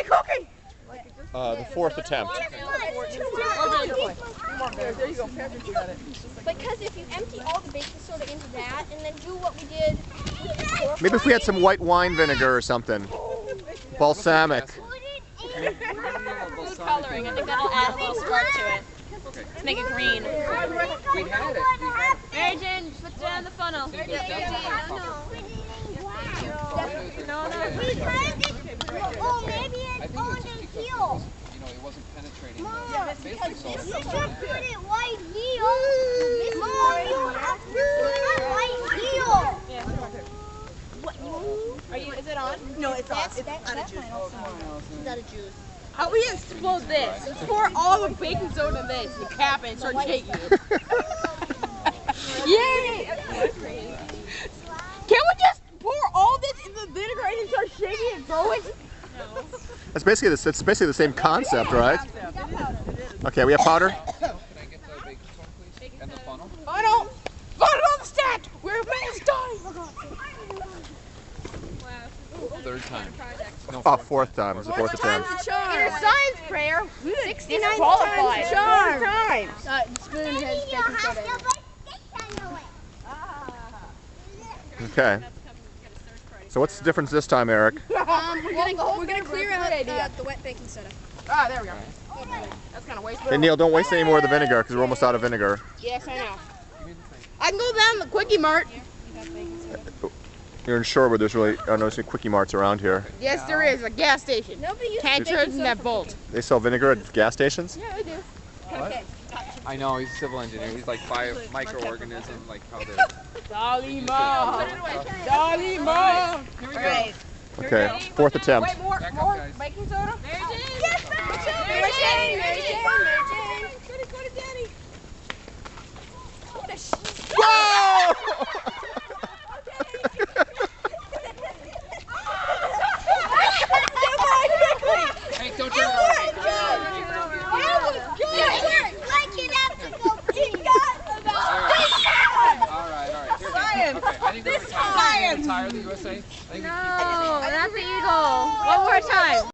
cooking? The fourth attempt. There you go, Patrick, you got it. Because if you empty all the baking soda into that and then do what we did. Maybe if we had some white wine vinegar or something. Balsamic. Food coloring. I think that'll add a little spark to it. Let's make it green. We had it. Maryjane, put down the funnel. No. Oh, maybe it's on the heel. You know, it wasn't penetrating. Mom, Baking soda. you should put it white heel. Mom, you have to put it white heel. Is it on? No, it's off. It's out of juice. It's out of juice. How we explode this? Pour all the baking soda in this, the cap, and start shaking it. Yay! Can we just pour all this in the vinegar and then start shaking and throw it? It's basically the same concept, right? Okay, we have powder. Can I get the baking soda, please? And the funnel? Funnel! Funnel on the stack! We're almost done! Third time. No, Oh, fourth time. It's the fourth attempt. In a science prayer, 69 qualified. Charm. Spoon has baking soda in it. Okay. So what's the difference this time, Eric? We're gonna clear out the wet baking soda. Ah, there we go. That's kind of wasteful. Hey Neil, don't waste any more of the vinegar because we're almost out of vinegar. Yes, I know. I can go down the Quickie Mart. You're in Shorewood. There's really I don't know any Quickie Marts around here. Yes, there is a gas station. Nobody uses Tantrums and that bolt. They sell vinegar at gas stations? Yeah, I do. Okay. I know, he's a civil engineer. He's like microorganism, like how they're... Dolly-ma! Dolly-ma! Here we go. Okay, fourth attempt. Wait, more baking soda? Maryjane! Go to Daddy. Whoa! Hey, don't turn it All right. Here, Science. okay, I think we're retired. Retire the USA? I think we keep No, not the eagle. One more time.